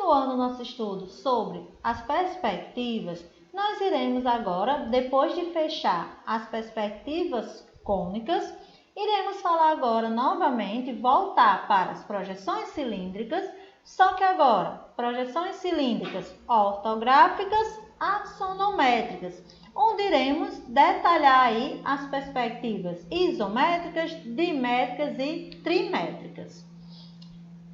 Continuando nosso estudo sobre as perspectivas, nós iremos agora, depois de fechar as perspectivas cônicas, iremos falar agora novamente, voltar para as projeções cilíndricas, só que agora, projeções cilíndricas ortográficas axonométricas, onde iremos detalhar aí as perspectivas isométricas, dimétricas e trimétricas.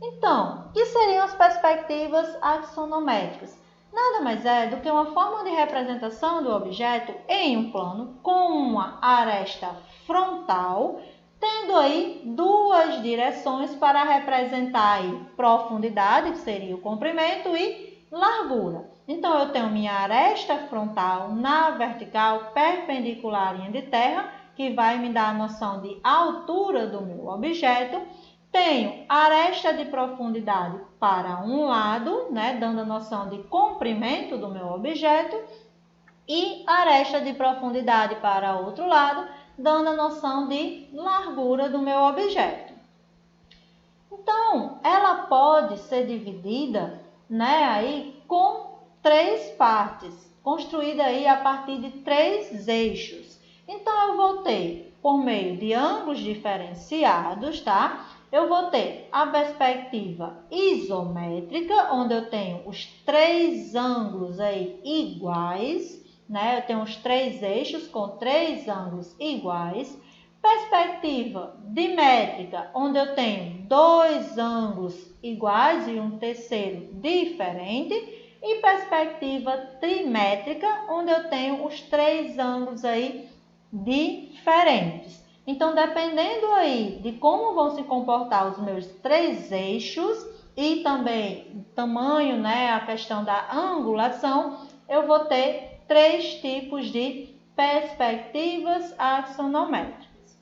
Então, o que seriam as perspectivas axonométricas? Nada mais é do que uma forma de representação do objeto em um plano com uma aresta frontal, tendo aí duas direções para representar aí profundidade, que seria o comprimento, e largura. Então, eu tenho minha aresta frontal na vertical perpendicular à linha de terra, que vai me dar a noção de altura do meu objeto. Tenho aresta de profundidade para um lado, dando a noção de comprimento do meu objeto, e aresta de profundidade para outro lado, dando a noção de largura do meu objeto. Então, ela pode ser dividida, aí com três partes, construída aí a partir de três eixos. Então, eu vou ter, por meio de ângulos diferenciados, tá? Eu vou ter a perspectiva isométrica, onde eu tenho os três ângulos aí iguais, Eu tenho os três eixos com três ângulos iguais. Perspectiva dimétrica, onde eu tenho dois ângulos iguais e um terceiro diferente. E perspectiva trimétrica, onde eu tenho os três ângulos aí diferentes. Então, dependendo aí de como vão se comportar os meus três eixos e também o tamanho, a questão da angulação, eu vou ter três tipos de perspectivas axonométricas.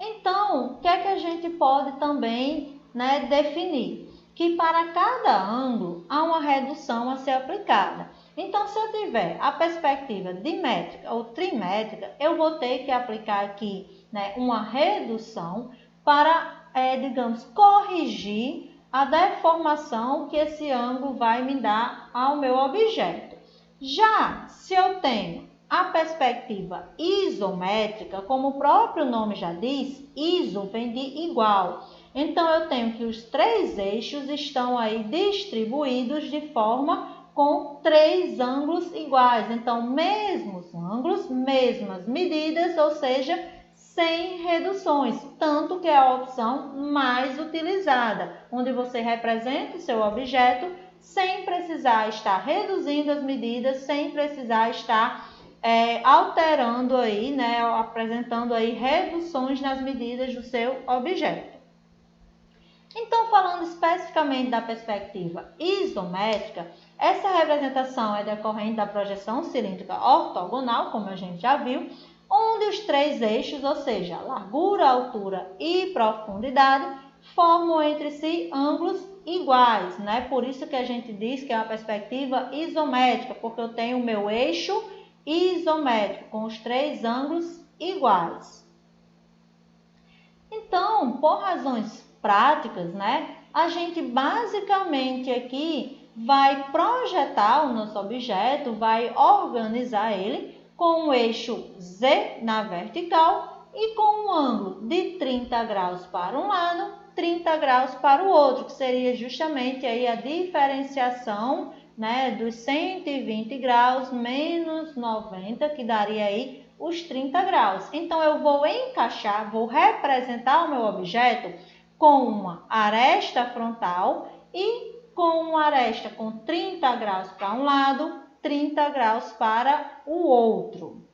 Então, o que é que a gente pode também definir? Que para cada ângulo há uma redução a ser aplicada. Então, se eu tiver a perspectiva dimétrica ou trimétrica, eu vou ter que aplicar aqui uma redução para, digamos, corrigir a deformação que esse ângulo vai me dar ao meu objeto. Já se eu tenho a perspectiva isométrica, como o próprio nome já diz, iso vem de igual. Então, eu tenho que os três eixos estão aí distribuídos de forma com três ângulos iguais. Então, mesmos ângulos, mesmas medidas, ou seja, sem reduções. Tanto que é a opção mais utilizada, onde você representa o seu objeto sem precisar estar reduzindo as medidas, sem precisar estar alterando aí, apresentando aí reduções nas medidas do seu objeto. Então, falando especificamente da perspectiva isométrica, essa representação é decorrente da projeção cilíndrica ortogonal, como a gente já viu, onde os três eixos, ou seja, largura, altura e profundidade, formam entre si ângulos iguais, Por isso que a gente diz que é uma perspectiva isométrica, porque eu tenho o meu eixo isométrico com os três ângulos iguais. Então, por razões práticas, a gente basicamente aqui vai projetar o nosso objeto, vai organizar ele com o eixo Z na vertical e com um ângulo de 30 graus para um lado, 30 graus para o outro, que seria justamente aí a diferenciação, dos 120 graus menos 90, que daria aí os 30 graus. Então, eu vou encaixar, vou representar o meu objeto com uma aresta frontal e com uma aresta com 30 graus para um lado, 30 graus para o outro.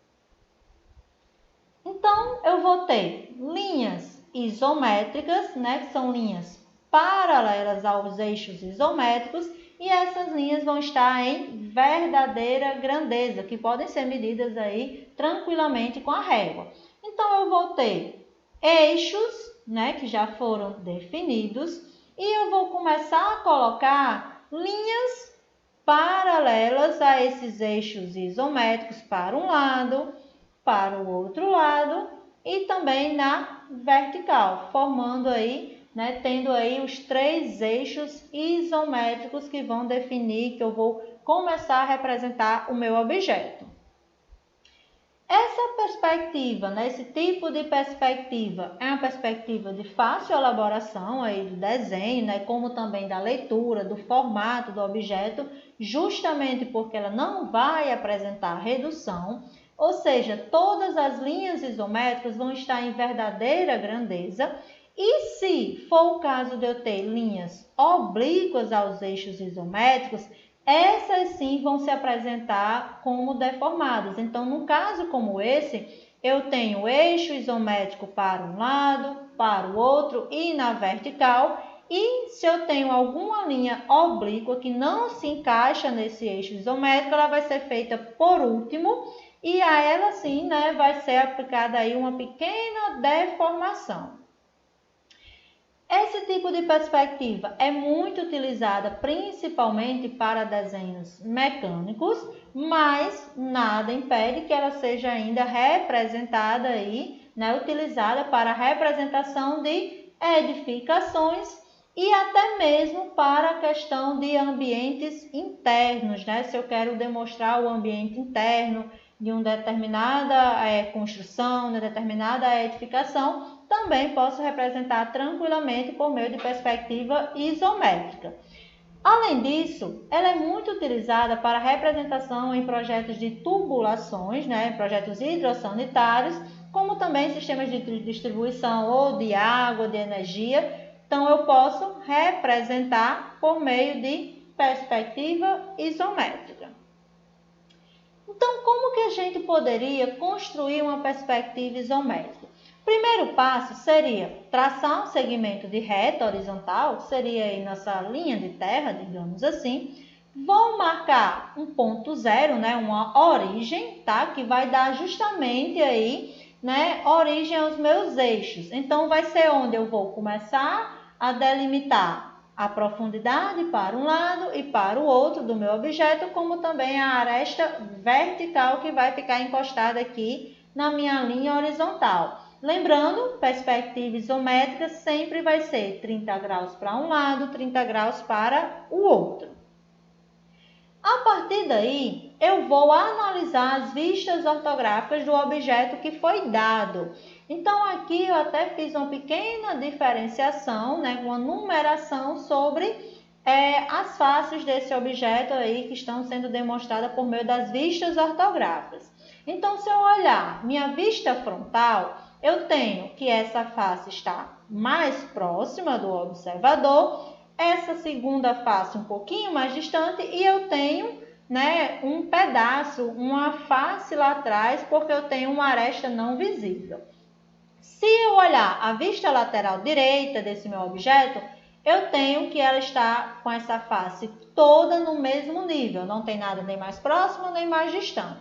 Então, eu vou ter linhas isométricas, que são linhas paralelas aos eixos isométricos, e essas linhas vão estar em verdadeira grandeza, que podem ser medidas aí tranquilamente com a régua. Então, eu vou ter eixos, que já foram definidos, e eu vou começar a colocar linhas paralelas a esses eixos isométricos para um lado, para o outro lado e também na vertical, formando aí né, tendo aí os 3 eixos isométricos que vão definir que eu vou começar a representar o meu objeto. Essa perspectiva, né, esse tipo de perspectiva é uma perspectiva de fácil elaboração aí do desenho, né, como também da leitura, do formato do objeto, justamente porque ela não vai apresentar redução, ou seja, todas as linhas isométricas vão estar em verdadeira grandeza. E se for o caso de eu ter linhas oblíquas aos eixos isométricos, essas sim vão se apresentar como deformadas. Então, num caso como esse, eu tenho o eixo isométrico para um lado, para o outro e na vertical. E se eu tenho alguma linha oblíqua que não se encaixa nesse eixo isométrico, ela vai ser feita por último e a ela sim, né, vai ser aplicada aí uma pequena deformação. Esse tipo de perspectiva é muito utilizada principalmente para desenhos mecânicos, mas nada impede que ela seja ainda representada aí, né, utilizada para a representação de edificações e até mesmo para a questão de ambientes internos, né? Se eu quero demonstrar o ambiente interno de uma determinada construção, de uma determinada edificação, também posso representar tranquilamente por meio de perspectiva isométrica. Além disso, ela é muito utilizada para representação em projetos de tubulações, né, projetos hidrossanitários, como também sistemas de distribuição ou de água, de energia. Então, eu posso representar por meio de perspectiva isométrica. Então, como que a gente poderia construir uma perspectiva isométrica? O primeiro passo seria traçar um segmento de reta horizontal, seria aí nossa linha de terra, digamos assim. Vou marcar um ponto zero, né, uma origem, tá? Que vai dar justamente aí, né, origem aos meus eixos. Então, vai ser onde eu vou começar a delimitar a profundidade para um lado e para o outro do meu objeto, como também a aresta vertical que vai ficar encostada aqui na minha linha horizontal. Lembrando, perspectiva isométrica sempre vai ser 30 graus para um lado, 30 graus para o outro. A partir daí, eu vou analisar as vistas ortográficas do objeto que foi dado. Então, aqui eu até fiz uma pequena diferenciação, né, uma numeração sobre as faces desse objeto aí que estão sendo demonstradas por meio das vistas ortográficas. Então, se eu olhar minha vista frontal, eu tenho que essa face está mais próxima do observador, essa segunda face um pouquinho mais distante e eu tenho, né, um pedaço, uma face lá atrás, porque eu tenho uma aresta não visível. Se eu olhar a vista lateral direita desse meu objeto, eu tenho que ela está com essa face toda no mesmo nível, não tem nada nem mais próximo nem mais distante.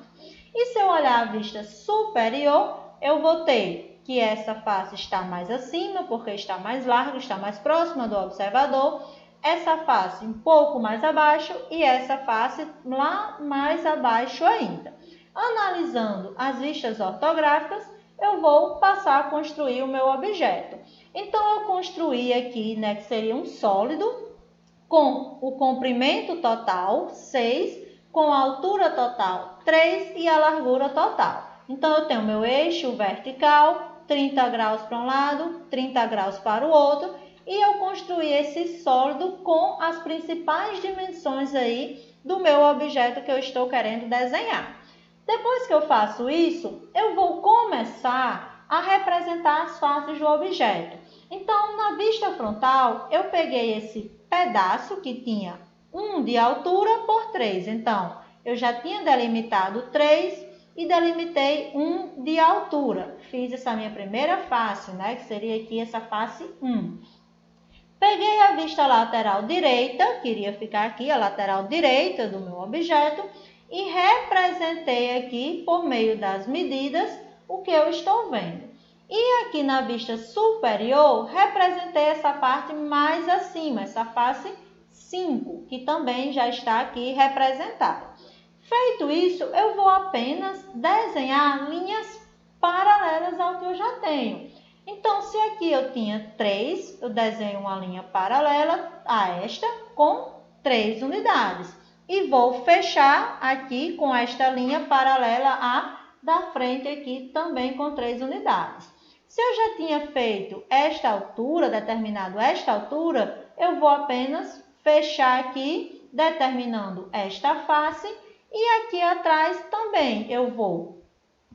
E se eu olhar a vista superior, eu vou ter que essa face está mais acima, porque está mais larga, está mais próxima do observador, essa face um pouco mais abaixo e essa face lá mais abaixo ainda. Analisando as vistas ortográficas, eu vou passar a construir o meu objeto. Então, eu construí aqui, né, que seria um sólido, com o comprimento total, 6, com a altura total, 3 e a largura total. Então, eu tenho meu eixo vertical, 30 graus para um lado, 30 graus para o outro, e eu construí esse sólido com as principais dimensões aí do meu objeto que eu estou querendo desenhar. Depois que eu faço isso, eu vou começar a representar as faces do objeto. Então, na vista frontal, eu peguei esse pedaço que tinha 1 de altura por 3. Então, eu já tinha delimitado 3 e delimitei 1 de altura. Fiz essa minha primeira face, né, que seria aqui essa face 1. Peguei a vista lateral direita, que iria ficar aqui a lateral direita do meu objeto, e representei aqui, por meio das medidas, o que eu estou vendo. E aqui na vista superior, representei essa parte mais acima, essa face 5, que também já está aqui representada. Feito isso, eu vou apenas desenhar linhas paralelas ao que eu já tenho. Então, se aqui eu tinha 3, eu desenho uma linha paralela a esta com 3 unidades. E vou fechar aqui com esta linha paralela à da frente aqui também com 3 unidades. Se eu já tinha feito esta altura, determinado esta altura, eu vou apenas fechar aqui, determinando esta face. E aqui atrás também eu vou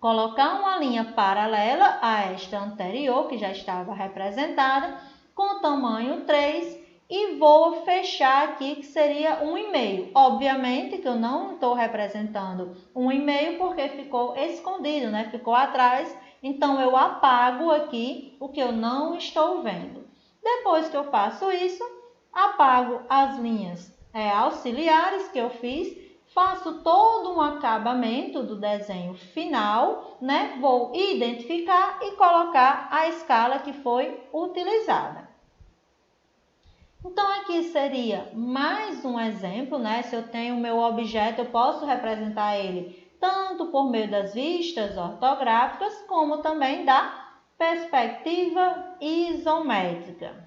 colocar uma linha paralela a esta anterior, que já estava representada, com tamanho 3, e vou fechar aqui, que seria 1,5. Obviamente que eu não estou representando 1,5 porque ficou escondido, né? Ficou atrás, então eu apago aqui o que eu não estou vendo. Depois que eu faço isso, apago as linhas auxiliares que eu fiz, faço todo um acabamento do desenho final, né? Vou identificar e colocar a escala que foi utilizada. Então, aqui seria mais um exemplo, né? Se eu tenho o meu objeto, eu posso representar ele tanto por meio das vistas ortográficas, como também da perspectiva isométrica.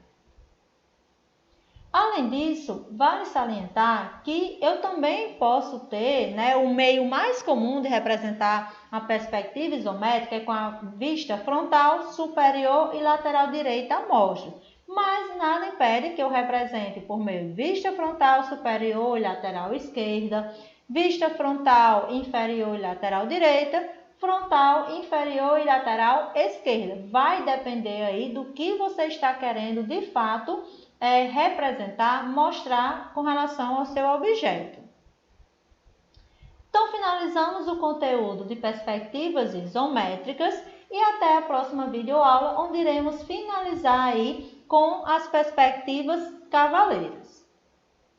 Além disso, vale salientar que eu também posso ter, né, o meio mais comum de representar a perspectiva isométrica é com a vista frontal, superior e lateral direita a mostra. Mas nada impede que eu represente por meio de vista frontal, superior e lateral esquerda, vista frontal, inferior e lateral direita, frontal, inferior e lateral esquerda. Vai depender aí do que você está querendo de fato representar, mostrar com relação ao seu objeto. Então, finalizamos o conteúdo de perspectivas isométricas e até a próxima videoaula, onde iremos finalizar aí com as perspectivas cavaleiras.